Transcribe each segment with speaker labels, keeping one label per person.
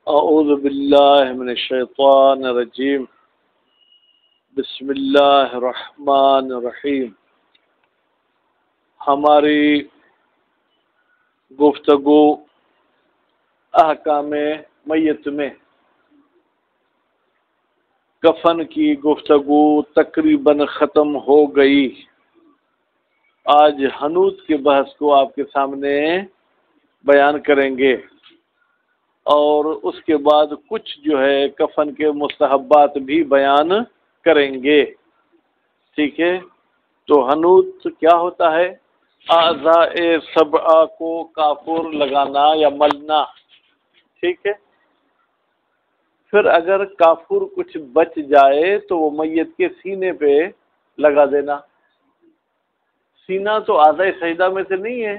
Speaker 1: اعوذ باللہ من الشیطان الرجیم بسم اللہ الرحمن الرحیم۔ ہماری گفتگو احکام میت میں کفن کی گفتگو تقریباً ختم ہو گئی۔ آج حنوت کے بحث کو آپ کے سامنے بیان کریں گے اور اس کے بعد کچھ جو ہے کفن کے مستحبات بھی بیان کریں گے، ٹھیک ہے؟ تو حنوت کیا ہوتا ہے؟ اعضاء سبعہ کو کافور لگانا یا ملنا، ٹھیک ہے؟ پھر اگر کافور کچھ بچ جائے تو وہ میت کے سینے پہ لگا دینا۔ سینہ تو اعضاء سجدہ میں سے نہیں ہے،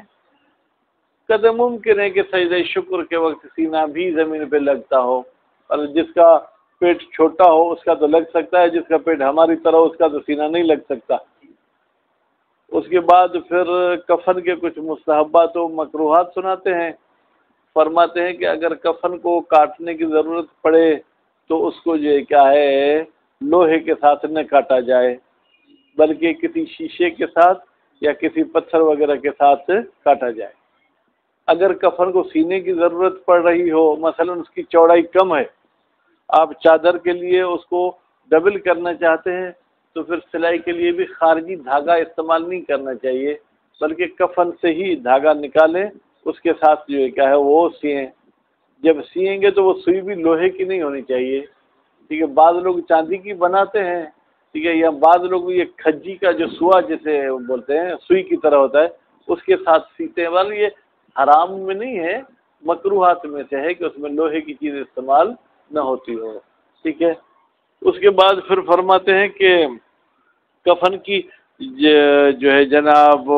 Speaker 1: قدر ممکن ہے کہ سجدہ شکر کے وقت سینہ بھی زمین پہ لگتا ہو، اور جس کا پیٹ چھوٹا ہو اس کا تو لگ سکتا ہے، جس کا پیٹ ہماری طرح اس کا تو سینہ نہیں لگ سکتا۔ اس کے بعد پھر کفن کے کچھ مستحبات و مکروہات سناتے ہیں۔ فرماتے ہیں کہ اگر کفن کو کاٹنے کی ضرورت پڑے تو اس کو جو کیا ہے لوہے کے ساتھ نہ کاٹا جائے، بلکہ کسی شیشے کے ساتھ یا کسی پتھر وغیرہ کے ساتھ کاٹا جائے۔ اگر کفن کو سینے کی ضرورت پڑ رہی ہو، مثلا اس کی چوڑائی کم ہے، آپ چادر کے لیے اس کو ڈبل کرنا چاہتے ہیں تو پھر سلائی کے لیے بھی خارجی دھاگا استعمال نہیں کرنا چاہیے، بلکہ کفن سے ہی دھاگا نکالیں، اس کے ساتھ جو ہے کیا ہے وہ سیئیں۔ جب سیئیں گے تو وہ سوئی بھی لوہے کی نہیں ہونی چاہیے، ٹھیک ہے؟ بعض لوگ چاندی کی بناتے ہیں، ٹھیک ہے، یا بعض لوگ یہ کھجی کا جو سوا جیسے بولتے ہیں سوئی کی طرح ہوتا ہے اس کے ساتھ سیتے ہیں، بلکہ یہ حرام میں نہیں ہے، مکروہات میں سے ہے کہ اس میں لوہے کی چیز استعمال نہ ہوتی ہو، ٹھیک ہے؟ اس کے بعد پھر فرماتے ہیں کہ کفن کی جو ہے جناب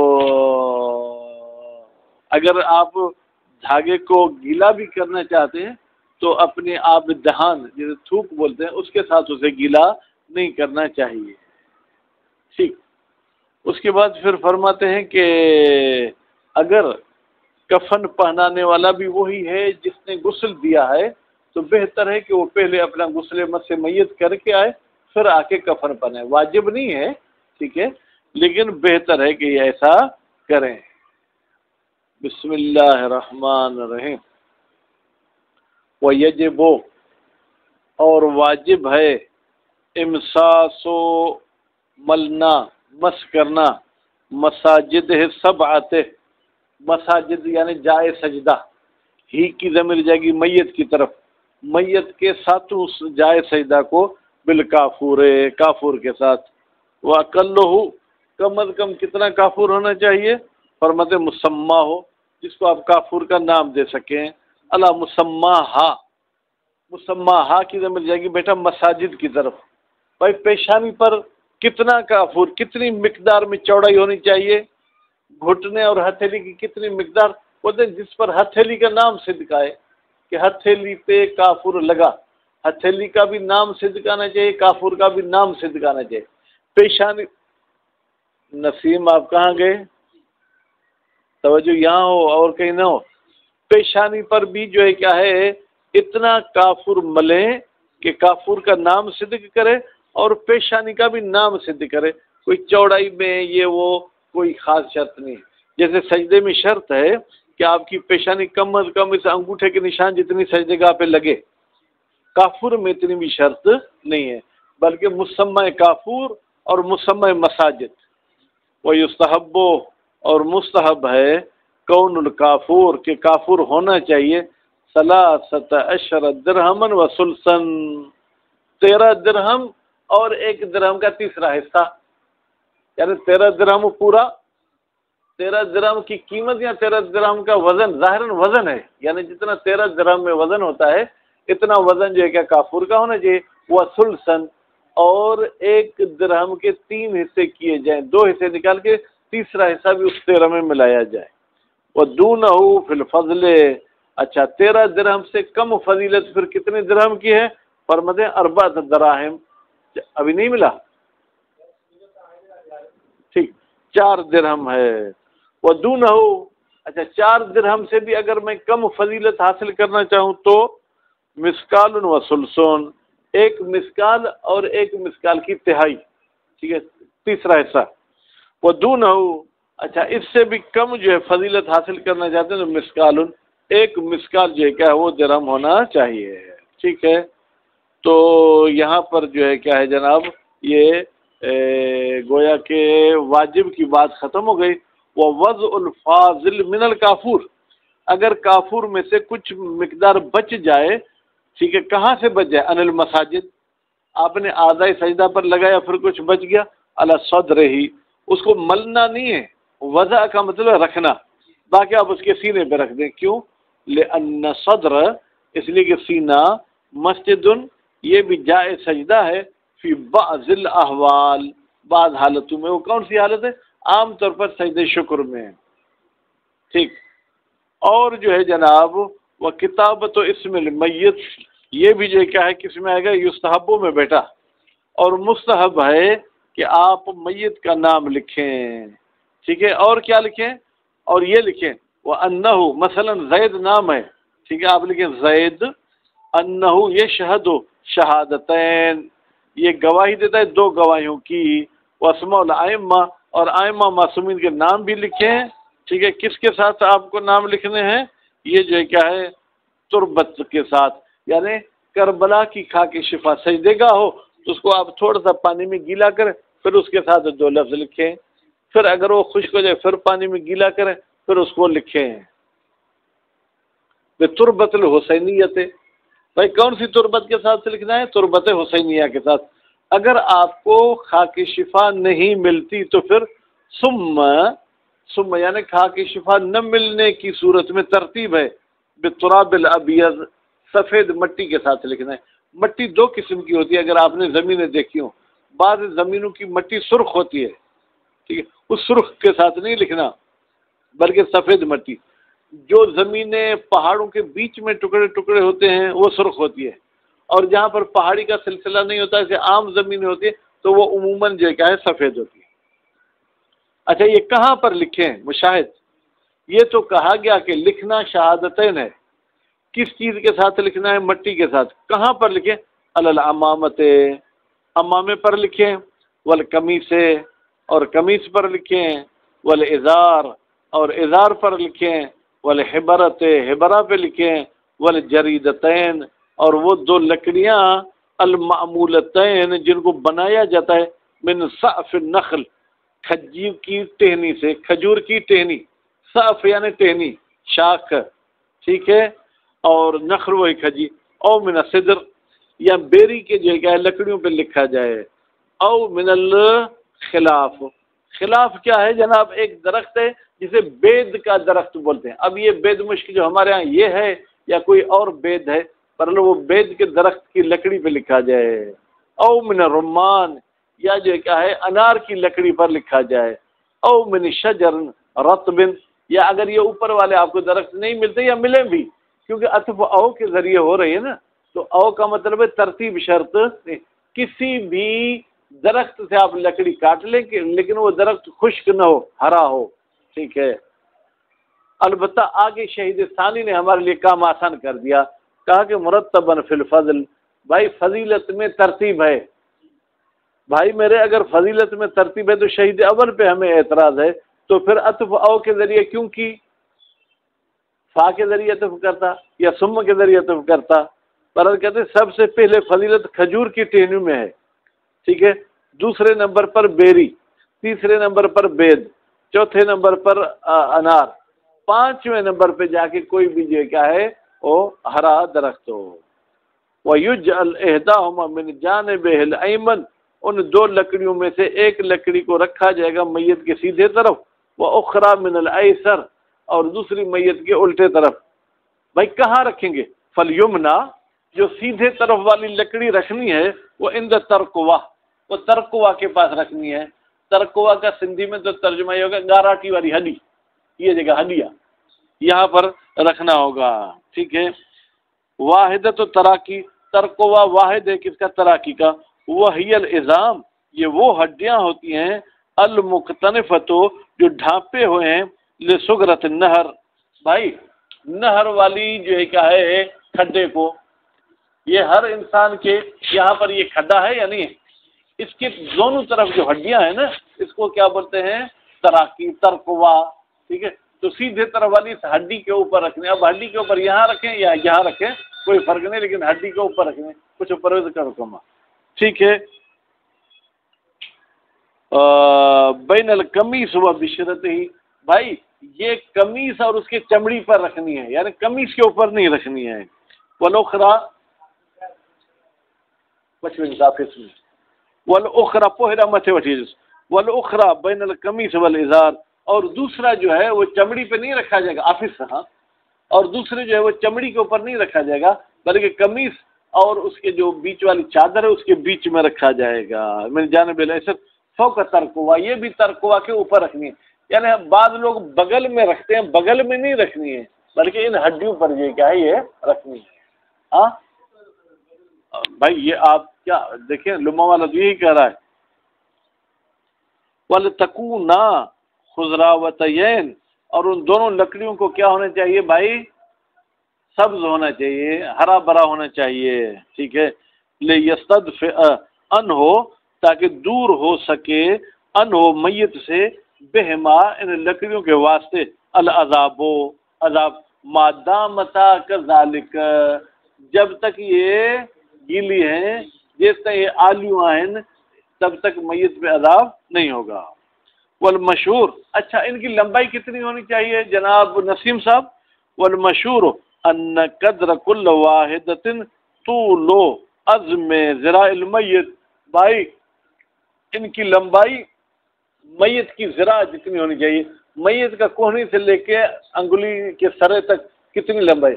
Speaker 1: اگر آپ دھاگے کو گیلا بھی کرنا چاہتے ہیں تو اپنے آپ دہان جسے تھوک بولتے ہیں اس کے ساتھ اسے گیلا نہیں کرنا چاہیے، ٹھیک۔ اس کے بعد پھر فرماتے ہیں کہ اگر کفن پہنانے والا بھی وہی ہے جس نے غسل دیا ہے تو بہتر ہے کہ وہ پہلے اپنا غسل مس میت کر کے آئے پھر آ کے کفن پہنائے۔ واجب نہیں ہے، ٹھیک ہے، لیکن بہتر ہے کہ یہ ایسا کریں۔ بسم اللہ الرحمن الرحیم۔ وَيَجِبُ اور واجب ہے امساس و ملنا، مس کرنا، مساجد سبعۃ، مساجد یعنی جائے سجدہ، ہی کی ضمیر جائے گی میت کی طرف، میت کے ساتھ اس جائے سجدہ کو بالکافور، کافور کے ساتھ۔ وَأَقَلُّهُ کم از کم کتنا کافور ہونا چاہیے؟ فرماتے مسمہ ہو، جس کو آپ کافور کا نام دے سکیں۔ اللہ مسمہ مسمہ کی ضمیر جائے گی بیٹا مساجد کی طرف۔ بھائی پیشانی پر کتنا کافور، کتنی مقدار میں چوڑائی ہونی چاہیے؟ گھٹنے اور ہتھیلی کی کتنی مقدار؟ بولتے ہیں جس پر ہتھیلی کا نام صدق آئے کہ ہتھیلی پہ کافور لگا، ہتھیلی کا بھی نام صدق آنا چاہیے، کافور کا بھی نام صدق آنا چاہیے۔ پیشانی، نسیم آپ کہاں گئے؟ توجہ یہاں ہو اور کہیں نہ ہو۔ پیشانی پر بھی جو ہے کیا ہے اتنا کافور ملیں کہ کافور کا نام صدق کرے اور پیشانی کا بھی نام صدق کرے۔ کوئی چوڑائی میں یہ وہ کوئی خاص شرط نہیں، جیسے سجدے میں شرط ہے کہ آپ کی پیشانی کم از کم اس انگوٹھے کے نشان جتنی سجدے گاہ پہ لگے، کافور میں اتنی بھی شرط نہیں ہے، بلکہ مسمى کافور اور مسمى مساجد۔ وَيُسْتَحَبُّ اور مستحب ہے کون الکافور کہ کافور ہونا چاہیے 13 درہما وثلثا، 13 درہم اور 1 درہم کا تیسرا حصہ، یعنی 13 درہم پورا، 13 درہم کی قیمت یا 13 درہم کا وزن، ظاہراً وزن ہے، یعنی جتنا 13 درہم میں وزن ہوتا ہے اتنا وزن جو ہے کیا کافور کا ہونا چاہیے۔ وثلثا اور 1 درہم کے 3 حصے کیے جائیں، 2 حصے نکال کے تیسرا حصہ بھی اس 13 میں ملایا جائے۔ وَدُونَهُ فِي الْفَضْلِ، اچھا 13 درہم سے کم فضیلت پھر کتنے درہم کی ہے؟ فرماتے ہیں 4 دراہم، ابھی نہیں ملا، ٹھیک 4 درہم ہے۔ وَدُونَهُ، اچھا 4 درہم سے بھی اگر میں کم فضیلت حاصل کرنا چاہوں تو مسکال و سلسون، ایک مسکال اور ایک مسکال کی تہائی، ٹھیک ہے، تیسرا حصہ، وہ دونہ، اچھا اس سے بھی کم جو ہے فضیلت حاصل کرنا چاہتے ہیں تو مسکال، ایک مسکال جو ہے کیا ہے وہ درہم ہونا چاہیے، ٹھیک ہے۔ تو یہاں پر جو ہے کیا ہے جناب، یہ گویا کہ واجب کی بات ختم ہو گئی۔ وَوَضْعُ الْفَاضِلِ مِنَ الْكَافُورِ، اگر کافور میں سے کچھ مقدار بچ جائے، ٹھیک ہے، کہاں سے بچ جائے؟ ان المساجد، آپ نے اعضائے سجدہ پر لگایا پھر کچھ بچ گیا، علی صدر ہی، اس کو ملنا نہیں ہے، وضع کا مطلب رکھنا، باقی آپ اس کے سینے پہ رکھ دیں، کیوں؟ لأن صدر، اس لیے کہ سینہ، مسجد، یہ بھی جائے سجدہ ہے، فی بعض الاحوال، بعض حالتوں میں، وہ کون سی حالت ہے؟ عام طور پر سجدہ شکر میں، ٹھیک۔ اور جو ہے جناب وہ کتابت و اسم المیت، یہ بھی جو ہے کیا ہے کس میں آئے گا؟ یستحبوں میں بیٹا، اور مستحب ہے کہ آپ میت کا نام لکھیں، ٹھیک ہے۔ اور کیا لکھیں؟ اور یہ لکھیں وَأَنَّهُ، مثلا زید نام ہے، ٹھیک ہے، آپ لکھیں زید، انہو یشہد شہادتین، یہ گواہی دیتا ہے دو گواہیوں کی، واسماء الائمہ، اور ائمہ معصومین کے نام بھی لکھیں، ٹھیک ہے۔ کس کے ساتھ آپ کو نام لکھنے ہیں؟ یہ جو ہے کیا ہے تربت کے ساتھ، یعنی کربلا کی خاک شفا سجدے گاہ ہو تو اس کو آپ تھوڑا سا پانی میں گیلا کریں، پھر اس کے ساتھ دو لفظ لکھیں، پھر اگر وہ خشک ہو جائے پھر پانی میں گیلا کریں، پھر اس کو لکھیں تربت الحسینیت۔ بھائی کون سی تربت کے ساتھ سے لکھنا ہے؟ تربت حسینیہ کے ساتھ۔ اگر آپ کو خاک شفا نہیں ملتی تو پھر ثم یعنی خاک شفا نہ ملنے کی صورت میں ترتیب ہے بالتراب الابیض، سفید مٹی کے ساتھ لکھنا ہے۔ مٹی دو قسم کی ہوتی ہے، اگر آپ نے زمینیں دیکھی ہوں، بعض زمینوں کی مٹی سرخ ہوتی ہے، ٹھیک ہے، اس سرخ کے ساتھ نہیں لکھنا بلکہ سفید مٹی۔ جو زمینیں پہاڑوں کے بیچ میں ٹکڑے ٹکڑے ہوتے ہیں وہ سرخ ہوتی ہے، اور جہاں پر پہاڑی کا سلسلہ نہیں ہوتا، جیسے عام زمینیں ہوتی ہیں تو وہ عموماً جو کیا ہے سفید ہوتی ہے۔ اچھا یہ کہاں پر لکھیں مشاہد؟ یہ تو کہا گیا کہ لکھنا شہادتین ہے، کس چیز کے ساتھ لکھنا ہے؟ مٹی کے ساتھ۔ کہاں پر لکھیں؟ الامامت، امامے پر لکھیں، والقمیص، اور قمیص پر لکھیں، والازار، اور ازار پر لکھیں، والحبرت، حبرہ پہ لکھیں، والجریدتین، اور وہ دو لکڑیاں المعمولتین جن کو بنایا جاتا ہے من سعف النخل، کھجور کی ٹہنی سے، کھجور کی ٹہنی، سعف یعنی ٹہنی، شاخ، ٹھیک ہے، اور نخل وہی کھجی، او من الصدر، یا بیری کے جو ہے لکڑیوں پہ لکھا جائے، او من الخلاف۔ خلاف کیا ہے جناب؟ ایک درخت ہے جسے بید کا درخت بولتے ہیں۔ اب یہ بید مشک جو ہمارے ہاں یہ ہے یا کوئی اور بید ہے، پر وہ بید کے درخت کی لکڑی پہ لکھا جائے، او من الرمان، یا جو کیا ہے انار کی لکڑی پر لکھا جائے، او من شجر رطب، یا اگر یہ اوپر والے آپ کو درخت نہیں ملتے یا ملیں بھی، کیونکہ عطف او کے ذریعے ہو رہی ہے نا، تو او کا مطلب ہے ترتیب شرط، کسی بھی درخت سے آپ لکڑی کاٹ لیں لیکن وہ درخت خشک نہ ہو، ہرا ہو، ٹھیک ہے۔ البتہ آگے شہید ثانی نے ہمارے لیے کام آسان کر دیا، کہا کہ مرتباً فی الفضل، بھائی فضیلت میں ترتیب ہے، بھائی میرے اگر فضیلت میں ترتیب ہے تو شہید اول پہ ہمیں اعتراض ہے، تو پھر عطف او کے ذریعے کیوں کی؟ فا کے ذریعے عطف کرتا یا ثم کے ذریعے عطف کرتا؟ پر کہتے ہیں سب سے پہلے فضیلت کھجور کی ٹہنیوں میں ہے، ٹھیک ہے، دوسرے نمبر پر بیری، تیسرے نمبر پر بید، چوتھے نمبر پر انار، پانچویں نمبر پہ جا کے کوئی بھی جو کیا ہے وہ ہرا درخت ہو۔ وَيُجْعَلْ إِحْدَاهُمَا مِنْ جَانِبِهِ الْأَيْمَنِ، ان دو لکڑیوں میں سے ایک لکڑی کو رکھا جائے گا میت کے سیدھے طرف، وَأُخْرَى مِنَ الْأَيْسَرِ، اور دوسری میت کے الٹے طرف۔ بھائی کہاں رکھیں گے؟ فَالْيُمْنَى، جو سیدھے طرف والی لکڑی رکھنی ہے وہ عند ترقوہ، وہ ترقوہ کے پاس رکھنی ہے۔ ترقوہ کا سندھی میں تو ترجمہ یہ ہوگا گاراٹی والی ہڈی، یہ جگہ ہڈیا، یہاں پر رکھنا ہوگا، ٹھیک ہے۔ واحدۃ تراکی، ترقوہ واحد ہے کس کا؟ تراکی کا۔ وہی العظام، یہ وہ ہڈیاں ہوتی ہیں المقتنفۃ جو ڈھانپے ہوئے ہیں لصغرۃ النہر، بھائی نہر والی جو ہے کیا ہے کھڈے کو، یہ ہر انسان کے یہاں پر یہ کھڈا ہے یا نہیں ہے؟ اس کے دونوں طرف جو ہڈیاں ہیں نا اس کو کیا بولتے ہیں؟ ترقی، ترقوا، ٹھیک ہے؟ تو سیدھے طرف والی اس ہڈی کے اوپر رکھنے، اب ہڈی کے اوپر یہاں رکھیں یا یہاں رکھیں کوئی فرق نہیں، لیکن ہڈی کے اوپر رکھنے، کچھ پرہیز کا حکم ہے، ٹھیک ہے؟ بین القمیص و بشرت ہی، بھائی یہ قمیص اور اس کے چمڑی پر رکھنی ہے، یعنی قمیص کے اوپر نہیں رکھنی ہے۔ والاخرى والاخرى پوہرا متھے وٹھی، والاخرى بین القمیص والازار، اور دوسرا جو ہے وہ چمڑی پہ نہیں رکھا جائے گا، آفس، ہاں، اور دوسرے جو ہے وہ چمڑی کے اوپر نہیں رکھا جائے گا، بلکہ قمیص اور اس کے جو بیچ والی چادر ہے اس کے بیچ میں رکھا جائے گا۔ من جانب الایسر فوق ترقوا، یہ بھی ترقوا کے اوپر رکھنی ہے، یعنی بعض لوگ بغل میں رکھتے ہیں، بغل میں نہیں رکھنی ہے بلکہ ان ہڈیوں پر یہ کیا ہے، یہ رکھنی ہے۔ ہاں بھائی یہ آپ کیا دیکھیں، لمعہ والا تو یہی کہہ رہا ہے، وَلْتَكُونَا خُضْرَاوَتَيْن، اور ان دونوں لکڑیوں کو کیا ہونا چاہیے بھائی؟ سبز ہونا چاہیے، ہرا بھرا ہونا چاہیے، ٹھیک ہے؟ لِيَسْتَدْفِئَ عَنْهُ، تاکہ دور ہو سکے انہو میت سے، بہما ان لکڑیوں کے واسطے، العذاب، عذاب، مادامتا کذالک، جب تک یہ گیلی ہیں، جس تک یہ آلیوں ہیں تب تک میت پہ عذاب نہیں ہوگا۔ والمشہور، اچھا ان کی لمبائی کتنی ہونی چاہیے جناب نسیم صاحب؟ والمشہور ان قدر کل واحدۃ طول عظم ذراع المیت، بھائی ان کی لمبائی میت کی ذراع جتنی ہونی چاہیے، میت کا کوہنی سے لے کے انگلی کے سرے تک کتنی لمبائی؟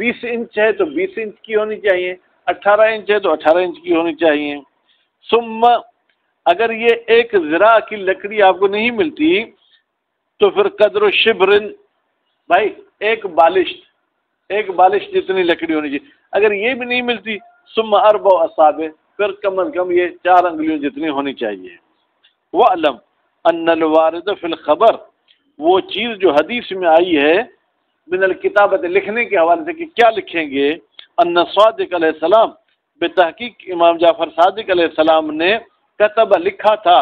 Speaker 1: 20 انچ ہے تو 20 انچ کی ہونی چاہیے، 18 انچ ہے تو 18 انچ کی ہونی چاہیے۔ ثم اگر یہ ایک ذراع کی لکڑی آپ کو نہیں ملتی تو پھر قدر و شبرن، بھائی ایک بالشت جتنی لکڑی ہونی چاہیے، اگر یہ بھی نہیں ملتی ثم 4 اصابع، پھر کم از کم یہ 4 انگلیوں جتنی ہونی چاہیے۔ وَعْلَمْ أَنَّ الْوَارِدَ فِي الْخَبَرِ، وہ چیز جو حدیث میں آئی ہے من الکتابت، لکھنے کے حوالے سے کہ کیا لکھیں گے، ان صادق علیہ السلام، بے تحقیق امام جعفر صادق علیہ السلام نے کتب لکھا تھا،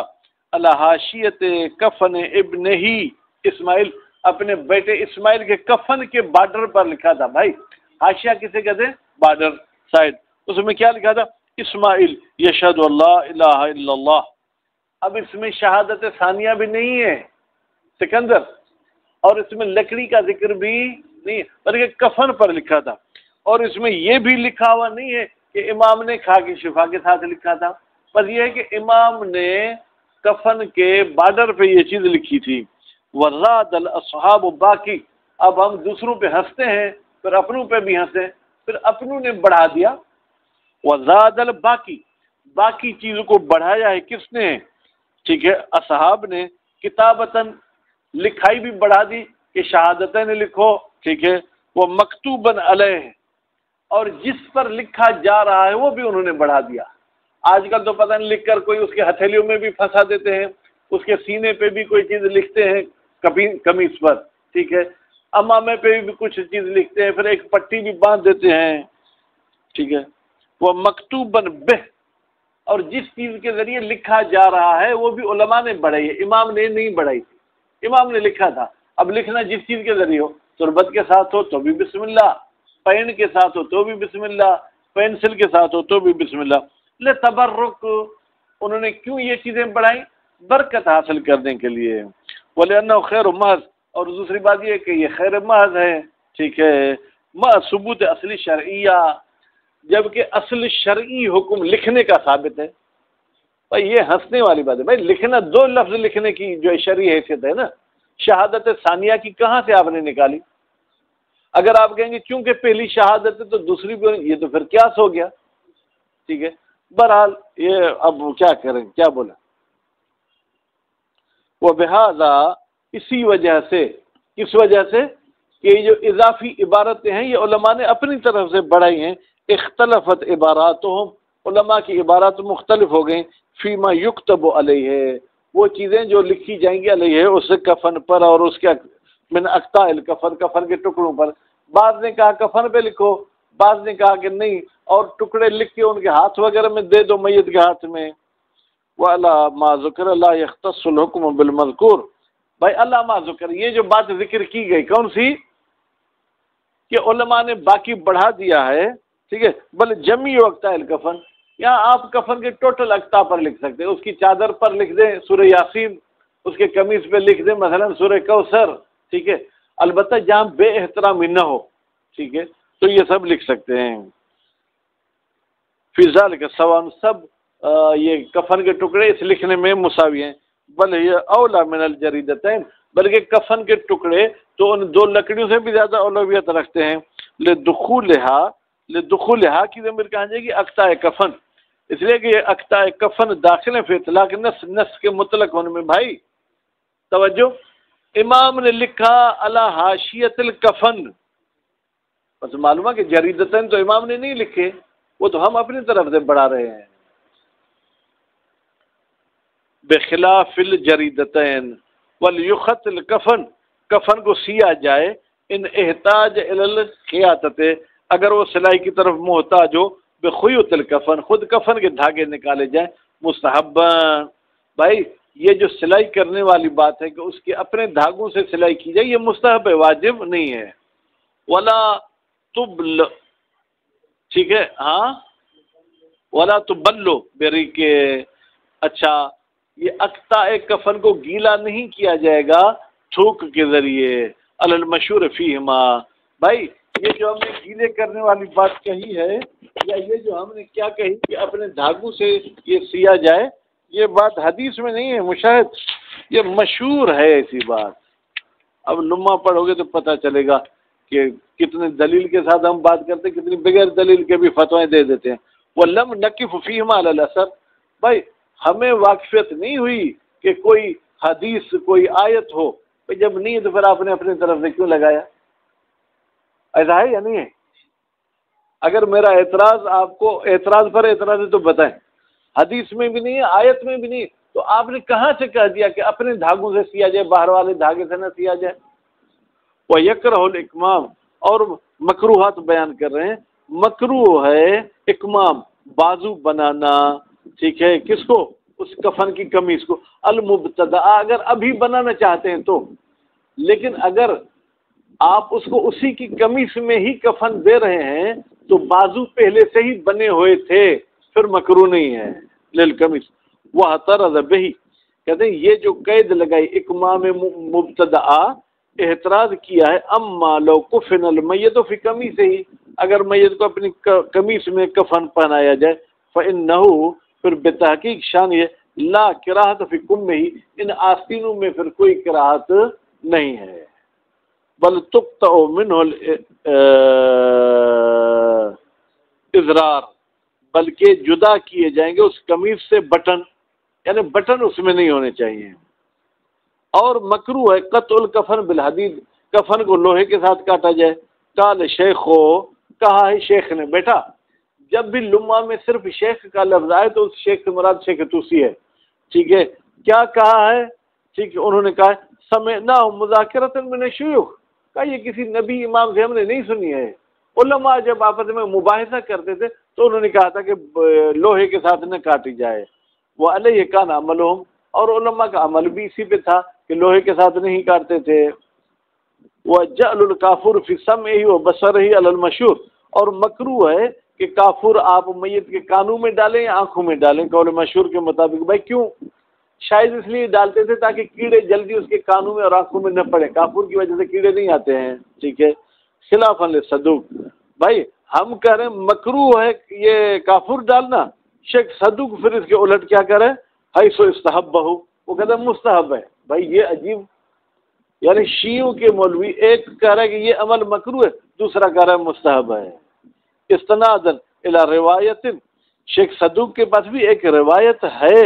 Speaker 1: علی حاشیت کفن ابن ہی اسماعیل، اپنے بیٹے اسماعیل کے کفن کے بارڈر پر لکھا تھا۔ بھائی حاشیہ کسے کہتے ہیں؟ بارڈر سائڈ، اس میں کیا لکھا تھا؟ اسماعیل یشہد اللہ الہ الا اللہ۔ اب اس میں شہادت ثانیہ بھی نہیں ہے سکندر، اور اس میں لکڑی کا ذکر بھی نہیں ہے، بلکہ کفن پر لکھا تھا، اور اس میں یہ بھی لکھا ہوا نہیں ہے کہ امام نے کھا کے شفا کے ساتھ لکھا تھا، بس یہ ہے کہ امام نے کفن کے بارڈر پہ یہ چیز لکھی تھی۔ وَزَادَ الْأَصْحَابُ باقی، اب ہم دوسروں پہ ہنستے ہیں پھر اپنوں پہ بھی ہنسیں، پھر اپنوں نے بڑھا دیا۔ وَزَادَ الْباقی، باقی چیزوں کو بڑھایا ہے کس نے؟ ٹھیک ہے، اصحاب نے، کتابتاً لکھائی بھی بڑھا دی کہ شہادتیں لکھو، ٹھیک ہے، وہ مکتوباً علیہ، اور جس پر لکھا جا رہا ہے وہ بھی انہوں نے بڑھا دیا۔ آج کل تو پتہ نہیں لکھ کر کوئی اس کے ہتھیلیوں میں بھی پھنسا دیتے ہیں، اس کے سینے پہ بھی کوئی چیز لکھتے ہیں، کبھی قمیص پر، ٹھیک ہے، امامے پہ بھی کچھ چیز لکھتے ہیں، پھر ایک پٹی بھی باندھ دیتے ہیں، ٹھیک ہے، وہ مکتوباً بہ، اور جس چیز کے ذریعے لکھا جا رہا ہے وہ بھی علماء نے بڑھائی ہے، امام نے نہیں بڑھائی تھی، امام نے لکھا تھا۔ اب لکھنا جس چیز کے ذریعے ہو، تربت کے ساتھ ہو تو بھی بسم اللہ، پین کے ساتھ ہو تو بھی بسم اللہ، پینسل کے ساتھ ہو تو بھی بسم اللہ۔ لتبرک، انہوں نے کیوں یہ چیزیں بڑھائیں؟ برکت حاصل کرنے کے لیے۔ وَلِأَنَّهُ خَيْرٌ مَحْضٌ، اور دوسری بات یہ کہ یہ خیر محض ہے، ٹھیک ہے، مع ثبوت اصلی شرعیہ، جبکہ اصل شرعی حکم لکھنے کا ثابت ہے۔ بھائی یہ ہنسنے والی بات ہے، بھائی لکھنا، 2 لفظ لکھنے کی جو شرعی حیثیت ہے نا، شہادت ثانیہ کی کہاں سے آپ نے نکالی؟ اگر آپ کہیں گے چونکہ پہلی شہادت ہے تو دوسری بھی، یہ تو پھر قیاس ہو گیا، ٹھیک ہے۔ بہرحال یہ اب کیا کریں، کیا بولا؟ وہ بہذا، اسی وجہ سے، کس وجہ سے کہ یہ جو اضافی عبارتیں ہیں یہ علماء نے اپنی طرف سے بڑھائی ہیں، اختلفت عباراتہم، علماء کی عبارات مختلف ہو گئیں، فیما یکتب علیہ، وہ چیزیں جو لکھی جائیں گی علیہ اس کفن پر اور اس کے من اقطاع الکفن، کفن کے ٹکڑوں پر۔ بعض نے کہا کفن پہ لکھو، بعض نے کہا کہ نہیں، اور ٹکڑے لکھ کے ان کے ہاتھ وغیرہ میں دے دو میت کے ہاتھ میں۔ وَعَلَىٰ مَا ذُكِرَ لَا يَخْتَصُّ الْحُكْمُ بِالْمَذْكُورِ، بھائی اللہ ما ذکر، یہ جو بات ذکر کی گئی کون سی؟ کہ علماء نے باقی بڑھا دیا ہے، ٹھیک ہے، بل جمی اقطاع الکفن، یہاں آپ کفن کے ٹوٹل اقطاع پر لکھ سکتے ہیں، اس کی چادر پر لکھ دیں سورہ یاسین، اس کے قمیص پہ لکھ دیں مثلا سورہ کوثر، ٹھیک ہے، البتہ جہاں بے احترامی نہ ہو، ٹھیک ہے، تو یہ سب لکھ سکتے ہیں۔ فی ذالک سواء، سب یہ کفن کے ٹکڑے اس لکھنے میں مساوی ہیں، بل یہ اولا من الجریدتین، بلکہ کفن کے ٹکڑے تو ان دو لکڑیوں سے بھی زیادہ اولویت رکھتے ہیں، لدخولہا کی ضمیر کہاں جائے گی؟ اقطاع کفن، اس لیے کہ یہ اقطاع کفن داخل فی اطلاق نص، نص کے مطلق ہونے میں۔ بھائی توجہ، امام نے لکھا علی حاشیۃ الکفن، بس معلوم ہے کہ جریدتین تو امام نے نہیں لکھے، وہ تو ہم اپنی طرف سے بڑھا رہے ہیں۔ بخلاف الجریدتین ولیخط الکفن، کفن کو سیا جائے، ان احتاج الی الخیاطۃ، اگر وہ سلائی کی طرف محتاج ہو، بخیوط الکفن، خود کفن کے دھاگے نکالے جائیں، مستحباً، بھائی یہ جو سلائی کرنے والی بات ہے کہ اس کے اپنے دھاگوں سے سلائی کی جائے، یہ مستحب ہے، واجب نہیں ہے۔ ولا تبل، ٹھیک ہے، ہاں، ولا تبلو بری کے، اچھا یہ اقطاع کفن کو گیلا نہیں کیا جائے گا تھوک کے ذریعے، علی المشہور فیہما، بھائی یہ جو ہم نے گیلے کرنے والی بات کہی ہے، یا یہ جو ہم نے کیا کہی کہ اپنے دھاگوں سے یہ سیا جائے، یہ بات حدیث میں نہیں ہے مشاہد، یہ مشہور ہے ایسی بات۔ اب لمعہ پڑھو گے تو پتہ چلے گا کہ کتنے دلیل کے ساتھ ہم بات کرتے ہیں، کتنی بغیر دلیل کے بھی فتوائیں دے دیتے ہیں۔ وَلَمْ نَقِفُ فِيهِمَا عَلَى الْأَثَرِ، بھائی ہمیں واقفیت نہیں ہوئی کہ کوئی حدیث کوئی آیت ہو، جب نہیں تو پھر آپ نے اپنی طرف سے کیوں لگایا؟ ایسا ہے یا نہیں ہے؟ اگر میرا اعتراض آپ کو اعتراض پر اعتراض ہے تو بتائیں، حدیث میں بھی نہیں ہے، آیت میں بھی نہیں ہے، تو آپ نے کہاں سے کہہ دیا کہ اپنے دھاگوں سے سیا جائے، باہر والے دھاگے سے نہ سیا جائے؟ وَيَكْرَهُ الْإِكْمَامُ، اور مکروہات بیان کر رہے ہیں، مکروہ ہے اکمام، بازو بنانا، ٹھیک ہے، کس کو؟ اس کفن کی قمیص کو، المبتدع، اگر ابھی بنانا چاہتے ہیں تو، لیکن اگر آپ اس کو اسی کی قمیص میں ہی کفن دے رہے ہیں تو بازو پہلے سے ہی بنے ہوئے تھے، پھر مکروہ نہیں ہے للقمیص۔ وَاعْتَرَضَ بِهِ، کہتے ہیں یہ جو قید لگائی اکمام مبتدع، اعتراض کیا ہے، اما لو کفن المیت فی قمیص ہی، اگر میت کو اپنی قمیص میں کفن پہنایا جائے، فإنہ، پھر بتحقیق شان یہ، لا کراہت فی کم ہی، ان آستینوں میں پھر کوئی کراہت نہیں ہے، بل تقطع منہ الازرار، بلکہ جدا کیے جائیں گے اس قمیص سے بٹن، یعنی بٹن اس میں نہیں ہونے چاہیے۔ اور مکروہ ہے قطع الکفن بالحدید، کفن کو لوہے کے ساتھ کاٹا جائے۔ قال شیخو، کہا ہے شیخ نے، بیٹا جب بھی لمعہ میں صرف شیخ کا لفظ آئے تو اس شیخ سے مراد شیخ توسی ہے، ٹھیک ہے، کیا کہا ہے، ٹھیک ہے، انہوں نے کہا سمعنا مذاکرۃ من الشیوخ، کہا یہ کسی نبی امام سے ہم نے نہیں سنی ہے۔ علماء جب آپس میں مباحثہ کرتے تھے تو انہوں نے کہا تھا کہ لوہے کے ساتھ نہ کاٹی جائے، وہ علیہ کان عملہم، اور علماء کا عمل بھی اسی پہ تھا کہ لوہے کے ساتھ نہیں کاٹتے تھے۔ وَجَعْلُ الْكَافُورِ فِي سَمْعِهِ وَبَصَرِهِ عَلَى الْمَشْهُورِ، اور مکروہ ہے کہ کافور آپ میت کے کانوں میں ڈالیں یا آنکھوں میں ڈالیں، قول مشہور کے مطابق۔ بھائی کیوں؟ شاید اس لیے ڈالتے تھے تاکہ کیڑے جلدی اس کے کانوں میں اور آنکھوں میں نہ پڑے، کافور کی وجہ سے کیڑے نہیں آتے ہیں، ٹھیک ہے، خلافاً للصدوق۔ بھائی ہم کہہ رہے ہیں مکروہ ہے یہ کافور ڈالنا، شیخ صدوق پھر اس کے الٹ کیا کرے، حیث استحبہ، وہ کہتا ہے مستحب ہے۔ بھائی یہ عجیب، یعنی شیعوں کے مولوی ایک کہہ رہا ہے کہ یہ عمل مکروہ ہے، دوسرا کہہ رہا ہے مستحب ہے۔ استنادا الی روایت، شیخ صدوق کے پاس بھی ایک روایت ہے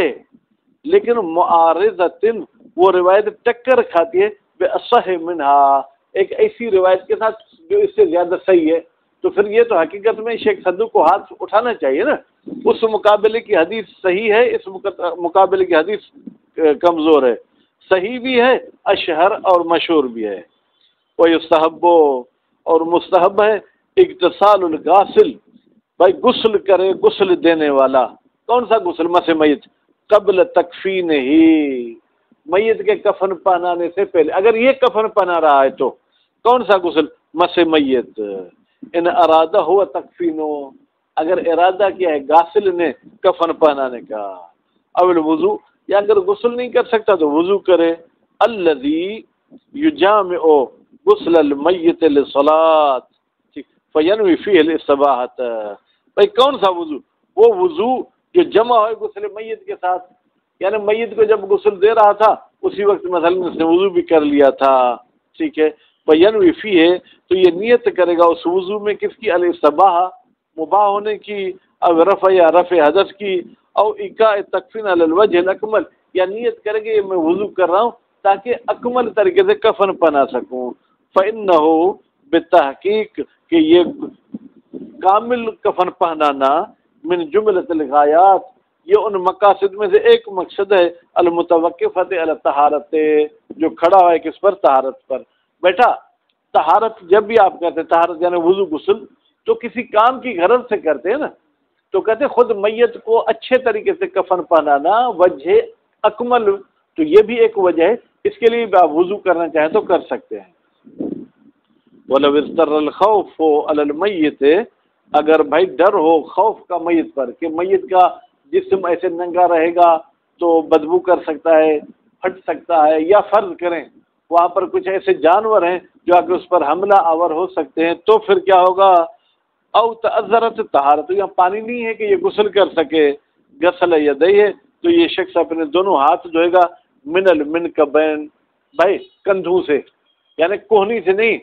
Speaker 1: لیکن معارضۃ، وہ روایت ٹکر کھاتی ہے بے اصح منہا، ایک ایسی روایت کے ساتھ جو اس سے زیادہ صحیح ہے، تو پھر یہ تو حقیقت میں شیخ صدوق کو ہاتھ اٹھانا چاہیے نا، اس مقابلے کی حدیث صحیح ہے، اس مقابلے کی حدیث کمزور ہے، صحیح بھی ہے، اشہر اور مشہور بھی ہے۔ وَيُسْتَحَبُّ، اور مستحب ہے، اغتسال الغاسل، بھائی غسل کرے غسل دینے والا، کون سا غسل؟ مس میت، قبل تکفین ہی، میت کے کفن پہنانے سے پہلے، اگر یہ کفن پہنا رہا ہے تو کون سا غسل؟ مس میت۔ ان ارادہ ہوا تکفینو، اگر ارادہ کیا ہے غاسل نے کفن پہنانے کا، اول وضو، یا اگر غسل نہیں کر سکتا تو وضو کرے۔ الذی یجامع غسل المیت للصلاۃ فینوی فیہ الاستباحۃ، بھائی کون سا وضو؟ وہ وضو جو جمع ہوئے غسل میت کے ساتھ، یعنی میت کو جب غسل دے رہا تھا اسی وقت مثلا اس نے وضو بھی کر لیا تھا، ٹھیک ہے، فینوی فیہ، تو یہ نیت کرے گا اس وضو میں کس کی؟ الاستباحہ، مباح ہونے کی، او رفع یا رفع حدث کی، او ایقاع تکفین علی الوجہ الاکمل، یا نیت کرے گا میں وضو کر رہا ہوں تاکہ اکمل طریقے سے کفن پہنا سکوں۔ فإنہ، بالتحقیق کہ یہ کامل کفن پہنانا، من جملۃ الغایات، یہ ان مقاصد میں سے ایک مقصد ہے، المتوقفۃ علی الطہارۃ، جو کھڑا ہے کس پر؟ طہارت پر۔ بیٹا طہارت جب بھی آپ کرتے ہیں، طہارت یعنی وضو غسل، تو کسی کام کی غرض سے کرتے ہیں نا، تو کہتے ہیں خود میت کو اچھے طریقے سے کفن پہنانا وجہ اکمل، تو یہ بھی ایک وجہ ہے، اس کے لیے بھی آپ وضو کرنا چاہیں تو کر سکتے ہیں۔ وَلَوِ اضْطَرَّ الْخَوْفُ عَلَى الْمَيِّتِ، اگر بھائی ڈر ہو خوف کا میت پر کہ میت کا جسم ایسے ننگا رہے گا تو بدبو کر سکتا ہے، پھٹ سکتا ہے، یا فرض کریں وہاں پر کچھ ایسے جانور ہیں جو آ کے اس پر حملہ آور ہو سکتے ہیں، تو پھر کیا ہوگا؟ او تعذرت طہارت، یہاں پانی نہیں ہے کہ یہ غسل کر سکے، غسل یدیہ، تو یہ شخص اپنے دونوں ہاتھ دھوئے گا، من المنکبین، بھائی کندھوں سے، یعنی کوہنی سے نہیں،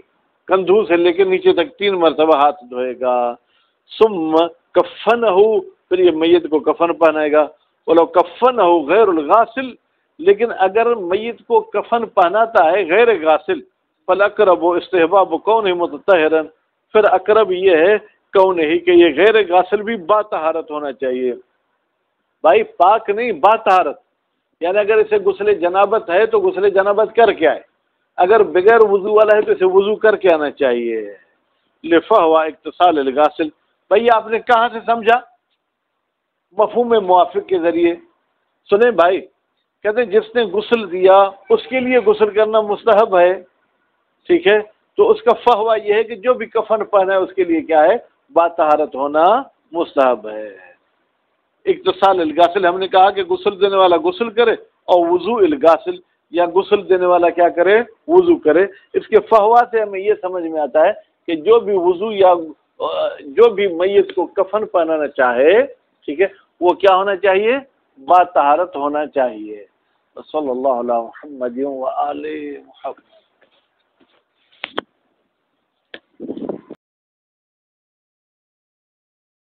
Speaker 1: کندھوں سے لے کے نیچے تک 3 مرتبہ ہاتھ دھوئے گا۔ ثم کفنہ، پھر یہ میت کو کفن پہنائے گا۔ ولو کفنہ غیر الغاسل، لیکن اگر میت کو کفن پہناتا ہے غیر غاسل، فالاقرب استحباب کونہ متطہرا، پھر اقرب یہ ہے کون ہی کہ یہ غیر غاسل بھی با طہارت ہونا چاہیے، بھائی پاک نہیں، با طہارت، یعنی اگر اسے غسل جنابت ہے تو غسل جنابت کر کے آئے، اگر بغیر وضو والا ہے تو اسے وضو کر کے آنا چاہیے۔ لفہو اغتسال الغاسل، بھائی آپ نے کہاں سے سمجھا؟ مفہوم موافق کے ذریعے۔ سنیں بھائی، کہتے ہیں جس نے غسل دیا اس کے لیے غسل کرنا مستحب ہے، ٹھیک ہے، تو اس کا فہوا یہ ہے کہ جو بھی کفن پہنا ہے اس کے لیے کیا ہے؟ با طہارت ہونا مستحب ہے۔ اغتسال الغاسل، ہم نے کہا کہ غسل دینے والا غسل کرے، اور وضو الغاسل، یا غسل دینے والا کیا کرے؟ وضو کرے۔ اس کے فہوا سے ہمیں یہ سمجھ میں آتا ہے کہ جو بھی وضو یا جو بھی میت کو کفن پہنانا چاہے، ٹھیک ہے، وہ کیا ہونا چاہیے؟ با طہارت ہونا چاہیے۔ صلی اللہ علیہ محمد و آل محمد۔